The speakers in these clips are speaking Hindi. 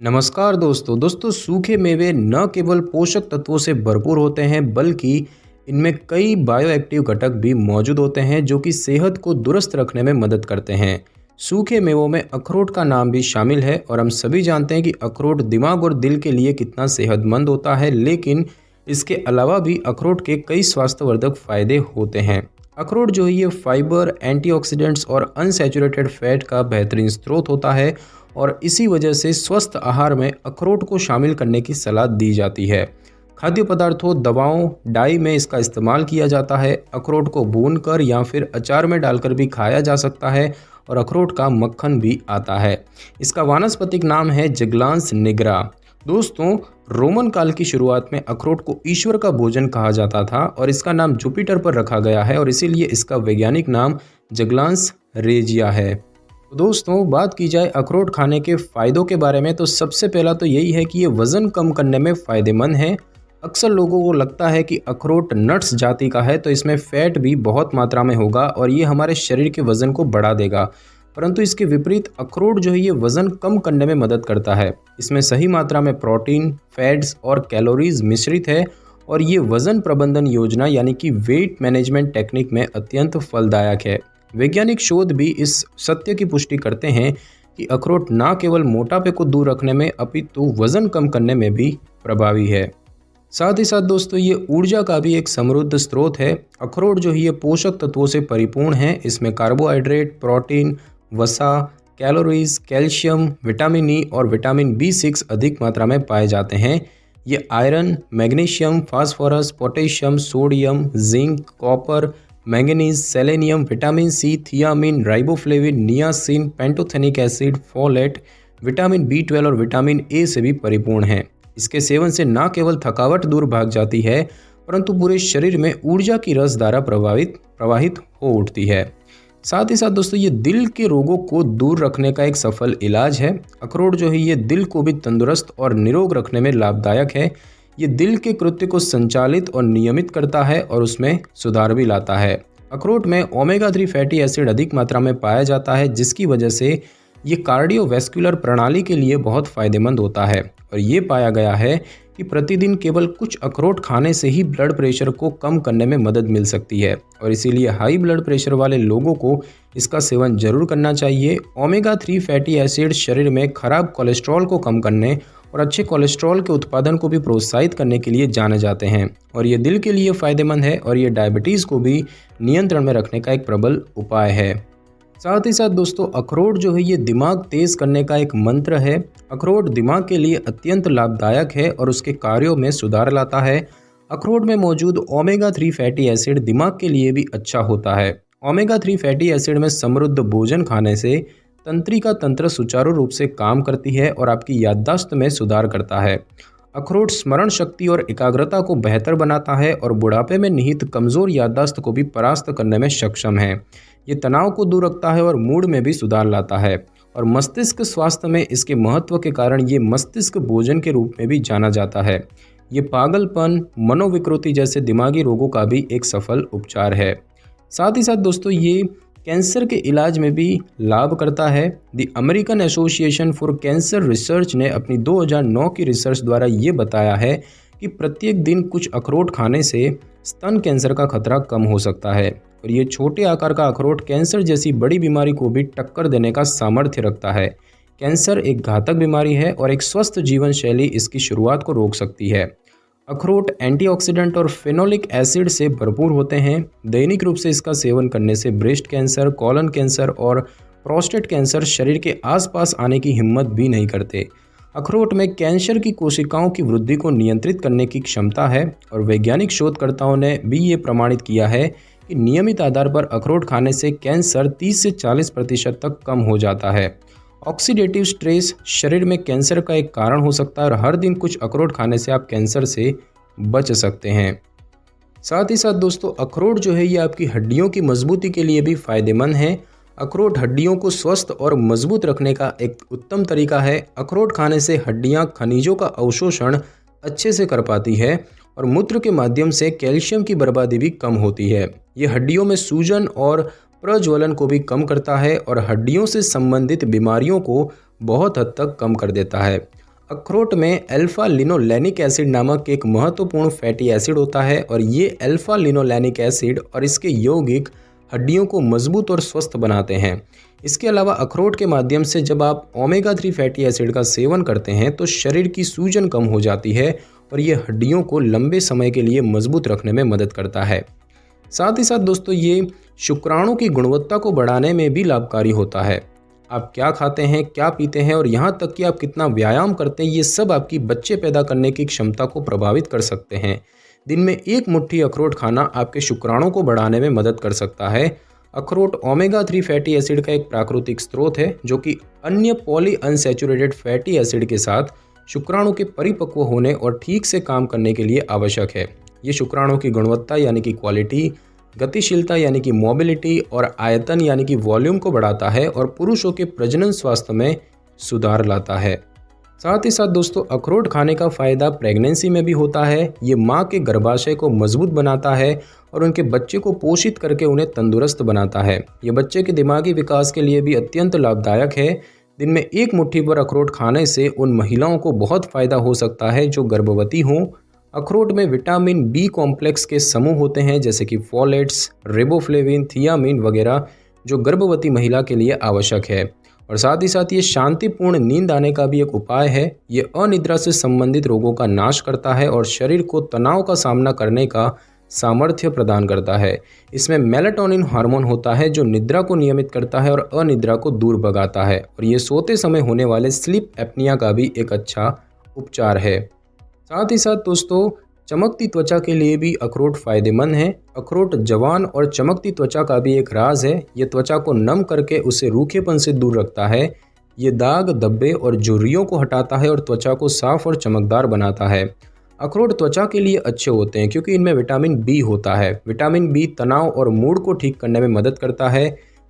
नमस्कार दोस्तों सूखे मेवे न केवल पोषक तत्वों से भरपूर होते हैं बल्कि इनमें कई बायोएक्टिव घटक भी मौजूद होते हैं जो कि सेहत को दुरुस्त रखने में मदद करते हैं। सूखे मेवों में अखरोट का नाम भी शामिल है और हम सभी जानते हैं कि अखरोट दिमाग और दिल के लिए कितना सेहतमंद होता है, लेकिन इसके अलावा भी अखरोट के कई स्वास्थ्यवर्धक फायदे होते हैं। अखरोट जो है ये फाइबर, एंटीऑक्सीडेंट्स और अनसैचुरेटेड फैट का बेहतरीन स्रोत होता है और इसी वजह से स्वस्थ आहार में अखरोट को शामिल करने की सलाह दी जाती है। खाद्य पदार्थों, दवाओं, डाई में इसका इस्तेमाल किया जाता है। अखरोट को भूनकर या फिर अचार में डालकर भी खाया जा सकता है और अखरोट का मक्खन भी आता है। इसका वानस्पतिक नाम है जगलांस निग्रा। दोस्तों, रोमन काल की शुरुआत में अखरोट को ईश्वर का भोजन कहा जाता था और इसका नाम जुपिटर पर रखा गया है और इसीलिए इसका वैज्ञानिक नाम जगलांस रेजिया है। तो दोस्तों, बात की जाए अखरोट खाने के फ़ायदों के बारे में तो सबसे पहला तो यही है कि ये वज़न कम करने में फ़ायदेमंद है। अक्सर लोगों को लगता है कि अखरोट नट्स जाति का है तो इसमें फ़ैट भी बहुत मात्रा में होगा और ये हमारे शरीर के वज़न को बढ़ा देगा, परंतु इसके विपरीत अखरोट जो है ये वज़न कम करने में मदद करता है। इसमें सही मात्रा में प्रोटीन, फैट्स और कैलोरीज मिश्रित है और ये वज़न प्रबंधन योजना यानी कि वेट मैनेजमेंट टेक्निक में अत्यंत फलदायक है। वैज्ञानिक शोध भी इस सत्य की पुष्टि करते हैं कि अखरोट न केवल मोटापे को दूर रखने में अपितु वज़न कम करने में भी प्रभावी है। साथ ही साथ दोस्तों, ये ऊर्जा का भी एक समृद्ध स्रोत है। अखरोट जो है ये पोषक तत्वों से परिपूर्ण है। इसमें कार्बोहाइड्रेट, प्रोटीन, वसा, कैलोरीज, कैल्शियम, विटामिन ई और विटामिन B6 अधिक मात्रा में पाए जाते हैं। ये iron, magnesium, phosphorus, potassium, sodium, zinc, copper, manganese, selenium, vitamin C, thiamine, riboflavin, niacin, pantothenic acid, folate, vitamin B12 और विटामिन ए से भी परिपूर्ण है। इसके सेवन से न केवल थकावट दूर भाग जाती है परंतु पूरे शरीर में ऊर्जा की रसधारा प्रवाहित हो उठती है। साथ ही साथ दोस्तों, ये दिल के रोगों को दूर रखने का एक सफल इलाज है। अखरोट जो है ये दिल को भी तंदुरुस्त और निरोग रखने में लाभदायक है। ये दिल के कृत्य को संचालित और नियमित करता है और उसमें सुधार भी लाता है। अखरोट में ओमेगा 3 फैटी एसिड अधिक मात्रा में पाया जाता है जिसकी वजह से ये कार्डियोवैस्कुलर प्रणाली के लिए बहुत फायदेमंद होता है और ये पाया गया है कि प्रतिदिन केवल कुछ अखरोट खाने से ही ब्लड प्रेशर को कम करने में मदद मिल सकती है और इसीलिए हाई ब्लड प्रेशर वाले लोगों को इसका सेवन जरूर करना चाहिए। ओमेगा 3 फैटी एसिड शरीर में खराब कोलेस्ट्रॉल को कम करने और अच्छे कोलेस्ट्रॉल के उत्पादन को भी प्रोत्साहित करने के लिए जाने जाते हैं और ये दिल के लिए फ़ायदेमंद है और ये डायबिटीज़ को भी नियंत्रण में रखने का एक प्रबल उपाय है। साथ ही साथ दोस्तों, अखरोट जो है ये दिमाग तेज़ करने का एक मंत्र है। अखरोट दिमाग के लिए अत्यंत लाभदायक है और उसके कार्यों में सुधार लाता है। अखरोट में मौजूद ओमेगा 3 फैटी एसिड दिमाग के लिए भी अच्छा होता है। ओमेगा 3 फैटी एसिड में समृद्ध भोजन खाने से तंत्रिका तंत्र सुचारू रूप से काम करती है और आपकी याददाश्त में सुधार करता है। अखरोट स्मरण शक्ति और एकाग्रता को बेहतर बनाता है और बुढ़ापे में निहित कमज़ोर याददाश्त को भी परास्त करने में सक्षम है। ये तनाव को दूर रखता है और मूड में भी सुधार लाता है और मस्तिष्क स्वास्थ्य में इसके महत्व के कारण ये मस्तिष्क भोजन के रूप में भी जाना जाता है। ये पागलपन, मनोविकृति जैसे दिमागी रोगों का भी एक सफल उपचार है। साथ ही साथ दोस्तों, ये कैंसर के इलाज में भी लाभ करता है। The American association for cancer research ने अपनी 2009 की रिसर्च द्वारा ये बताया है कि प्रत्येक दिन कुछ अखरोट खाने से स्तन कैंसर का खतरा कम हो सकता है और ये छोटे आकार का अखरोट कैंसर जैसी बड़ी बीमारी को भी टक्कर देने का सामर्थ्य रखता है। कैंसर एक घातक बीमारी है और एक स्वस्थ जीवन शैली इसकी शुरुआत को रोक सकती है। अखरोट एंटीऑक्सीडेंट और फेनोलिक एसिड से भरपूर होते हैं। दैनिक रूप से इसका सेवन करने से ब्रेस्ट कैंसर, कोलन कैंसर और प्रोस्टेट कैंसर शरीर के आसपास आने की हिम्मत भी नहीं करते। अखरोट में कैंसर की कोशिकाओं की वृद्धि को नियंत्रित करने की क्षमता है और वैज्ञानिक शोधकर्ताओं ने भी ये प्रमाणित किया है कि नियमित आधार पर अखरोट खाने से कैंसर 30 से 40% तक कम हो जाता है। ऑक्सीडेटिव स्ट्रेस शरीर में कैंसर का एक कारण हो सकता है और हर दिन कुछ अखरोट खाने से आप कैंसर से बच सकते हैं। साथ ही साथ दोस्तों, अखरोट जो है ये आपकी हड्डियों की मजबूती के लिए भी फायदेमंद है। अखरोट हड्डियों को स्वस्थ और मजबूत रखने का एक उत्तम तरीका है। अखरोट खाने से हड्डियां खनिजों का अवशोषण अच्छे से कर पाती है और मूत्र के माध्यम से कैल्शियम की बर्बादी भी कम होती है। ये हड्डियों में सूजन और प्रज्वलन को भी कम करता है और हड्डियों से संबंधित बीमारियों को बहुत हद तक कम कर देता है। अखरोट में अल्फा लिनोलेनिक एसिड नामक एक महत्वपूर्ण फैटी एसिड होता है और ये अल्फा लिनोलेनिक एसिड और इसके यौगिक हड्डियों को मजबूत और स्वस्थ बनाते हैं। इसके अलावा अखरोट के माध्यम से जब आप ओमेगा 3 फैटी एसिड का सेवन करते हैं तो शरीर की सूजन कम हो जाती है और ये हड्डियों को लंबे समय के लिए मजबूत रखने में मदद करता है। साथ ही साथ दोस्तों ये शुक्राणु की गुणवत्ता को बढ़ाने में भी लाभकारी होता है। आप क्या खाते हैं, क्या पीते हैं और यहाँ तक कि आप कितना व्यायाम करते हैं, ये सब आपकी बच्चे पैदा करने की क्षमता को प्रभावित कर सकते हैं। दिन में एक मुट्ठी अखरोट खाना आपके शुक्राणु को बढ़ाने में मदद कर सकता है। अखरोट ओमेगा 3 फैटी एसिड का एक प्राकृतिक स्रोत है जो कि अन्य पॉली अनसैचुरेटेड फैटी एसिड के साथ शुक्राणु के परिपक्व होने और ठीक से काम करने के लिए आवश्यक है। ये शुक्राणु की गुणवत्ता यानी कि क्वालिटी, गतिशीलता यानी कि मोबिलिटी और आयतन यानी कि वॉल्यूम को बढ़ाता है और पुरुषों के प्रजनन स्वास्थ्य में सुधार लाता है। साथ ही साथ दोस्तों अखरोट खाने का फ़ायदा प्रेगनेंसी में भी होता है। ये माँ के गर्भाशय को मजबूत बनाता है और उनके बच्चे को पोषित करके उन्हें तंदुरुस्त बनाता है। ये बच्चे के दिमागी विकास के लिए भी अत्यंत लाभदायक है। दिन में एक मुट्ठी भर अखरोट खाने से उन महिलाओं को बहुत फ़ायदा हो सकता है जो गर्भवती हों। अखरोट में विटामिन बी कॉम्प्लेक्स के समूह होते हैं जैसे कि फॉलेट्स, रिबोफ्लेविन, थियामिन वगैरह जो गर्भवती महिला के लिए आवश्यक है। और साथ ही साथ ये शांतिपूर्ण नींद आने का भी एक उपाय है। ये अनिद्रा से संबंधित रोगों का नाश करता है और शरीर को तनाव का सामना करने का सामर्थ्य प्रदान करता है। इसमें मेलाटोनिन हार्मोन होता है जो निद्रा को नियमित करता है और अनिद्रा को दूर भगाता है और ये सोते समय होने वाले स्लीप एप्निया का भी एक अच्छा उपचार है। साथ ही साथ दोस्तों चमकती त्वचा के लिए भी अखरोट फायदेमंद है। अखरोट जवान और चमकती त्वचा का भी एक राज है। ये त्वचा को नम करके उसे रूखेपन से दूर रखता है। ये दाग, धब्बे और झुर्रियों को हटाता है और त्वचा को साफ और चमकदार बनाता है। अखरोट त्वचा के लिए अच्छे होते हैं क्योंकि इनमें विटामिन बी होता है। विटामिन बी तनाव और मूड को ठीक करने में मदद करता है।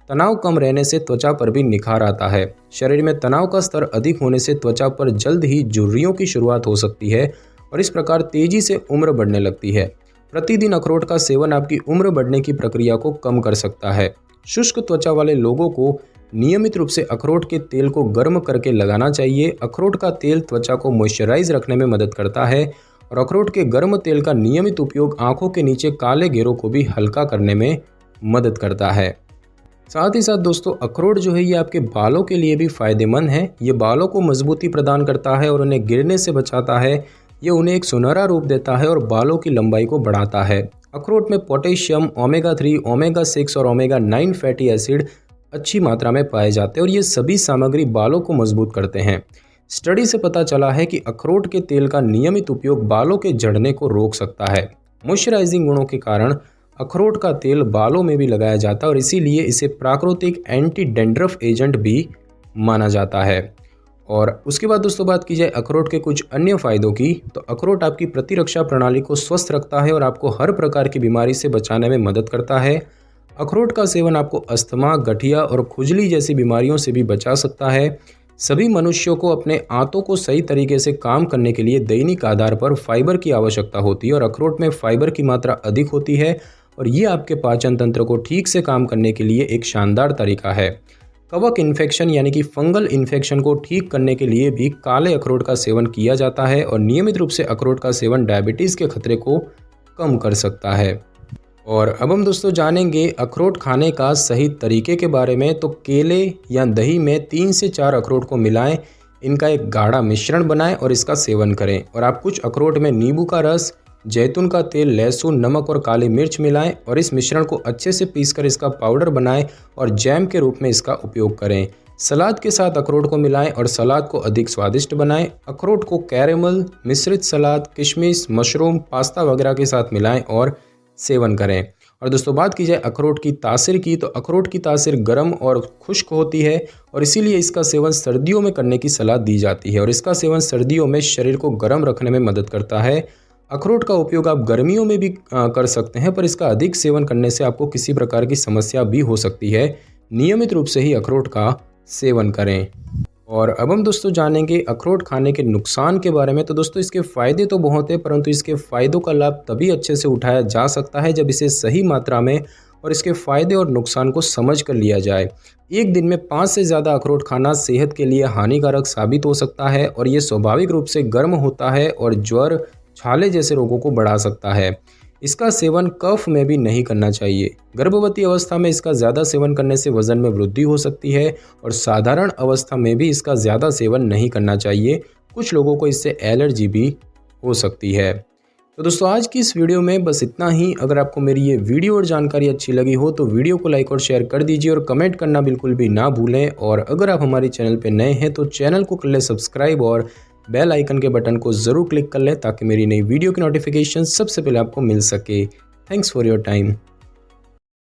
तनाव कम रहने से त्वचा पर भी निखार आता है। शरीर में तनाव का स्तर अधिक होने से त्वचा पर जल्द ही झुर्रियों की शुरुआत हो सकती है और इस प्रकार तेजी से उम्र बढ़ने लगती है। प्रतिदिन अखरोट का सेवन आपकी उम्र बढ़ने की प्रक्रिया को कम कर सकता है। शुष्क त्वचा वाले लोगों को नियमित रूप से अखरोट के तेल को गर्म करके लगाना चाहिए। अखरोट का तेल त्वचा को मॉइस्चराइज रखने में मदद करता है और अखरोट के गर्म तेल का नियमित उपयोग आंखों के नीचे काले घेरों को भी हल्का करने में मदद करता है। साथ ही साथ दोस्तों अखरोट जो है ये आपके बालों के लिए भी फायदेमंद है। ये बालों को मजबूती प्रदान करता है और उन्हें गिरने से बचाता है। ये उन्हें एक सुनहरा रूप देता है और बालों की लंबाई को बढ़ाता है। अखरोट में पोटेशियम, ओमेगा 3, ओमेगा 6 और ओमेगा 9 फैटी एसिड अच्छी मात्रा में पाए जाते हैं और ये सभी सामग्री बालों को मजबूत करते हैं। स्टडी से पता चला है कि अखरोट के तेल का नियमित उपयोग बालों के झड़ने को रोक सकता है। मॉइस्चराइजिंग गुणों के कारण अखरोट का तेल बालों में भी लगाया जाता है और इसीलिए इसे प्राकृतिक एंटी डैंड्रफ एजेंट भी माना जाता है। और उसके बाद दोस्तों बात की जाए अखरोट के कुछ अन्य फ़ायदों की, तो अखरोट आपकी प्रतिरक्षा प्रणाली को स्वस्थ रखता है और आपको हर प्रकार की बीमारी से बचाने में मदद करता है। अखरोट का सेवन आपको अस्थमा, गठिया और खुजली जैसी बीमारियों से भी बचा सकता है। सभी मनुष्यों को अपने आंतों को सही तरीके से काम करने के लिए दैनिक आधार पर फाइबर की आवश्यकता होती है और अखरोट में फाइबर की मात्रा अधिक होती है और ये आपके पाचन तंत्र को ठीक से काम करने के लिए एक शानदार तरीका है। कवक इन्फेक्शन यानी कि फंगल इन्फेक्शन को ठीक करने के लिए भी काले अखरोट का सेवन किया जाता है और नियमित रूप से अखरोट का सेवन डायबिटीज़ के खतरे को कम कर सकता है। और अब हम दोस्तों जानेंगे अखरोट खाने का सही तरीके के बारे में। तो केले या दही में 3 से 4 अखरोट को मिलाएं, इनका एक गाढ़ा मिश्रण बनाएं और इसका सेवन करें। और आप कुछ अखरोट में नींबू का रस, जैतून का तेल, लहसुन, नमक और काली मिर्च मिलाएं और इस मिश्रण को अच्छे से पीसकर इसका पाउडर बनाएं और जैम के रूप में इसका उपयोग करें। सलाद के साथ अखरोट को मिलाएं और सलाद को अधिक स्वादिष्ट बनाएं। अखरोट को कैरेमल, मिश्रित सलाद, किशमिश, मशरूम, पास्ता वगैरह के साथ मिलाएं और सेवन करें। और दोस्तों बात की जाए अखरोट की तासीर की, तो अखरोट की तासीर गर्म और खुश्क होती है और इसीलिए इसका सेवन सर्दियों में करने की सलाह दी जाती है और इसका सेवन सर्दियों में शरीर को गर्म रखने में मदद करता है। अखरोट का उपयोग आप गर्मियों में भी कर सकते हैं, पर इसका अधिक सेवन करने से आपको किसी प्रकार की समस्या भी हो सकती है। नियमित रूप से ही अखरोट का सेवन करें। और अब हम दोस्तों जानेंगे अखरोट खाने के नुकसान के बारे में। तो दोस्तों इसके फ़ायदे तो बहुत है, परंतु इसके फ़ायदों का लाभ तभी अच्छे से उठाया जा सकता है जब इसे सही मात्रा में और इसके फ़ायदे और नुकसान को समझ कर लिया जाए। एक दिन में 5 से ज़्यादा अखरोट खाना सेहत के लिए हानिकारक साबित हो सकता है और ये स्वाभाविक रूप से गर्म होता है और ज्वर, छाले जैसे रोगों को बढ़ा सकता है। इसका सेवन कफ में भी नहीं करना चाहिए। गर्भवती अवस्था में इसका ज़्यादा सेवन करने से वज़न में वृद्धि हो सकती है और साधारण अवस्था में भी इसका ज़्यादा सेवन नहीं करना चाहिए। कुछ लोगों को इससे एलर्जी भी हो सकती है। तो दोस्तों आज की इस वीडियो में बस इतना ही। अगर आपको मेरी ये वीडियो और जानकारी अच्छी लगी हो तो वीडियो को लाइक और शेयर कर दीजिए और कमेंट करना बिल्कुल भी ना भूलें। और अगर आप हमारे चैनल पर नए हैं तो चैनल को कर लें सब्सक्राइब और बेल आइकन के बटन को ज़रूर क्लिक कर लें ताकि मेरी नई वीडियो की नोटिफिकेशन सबसे पहले आपको मिल सके। Thanks for your time.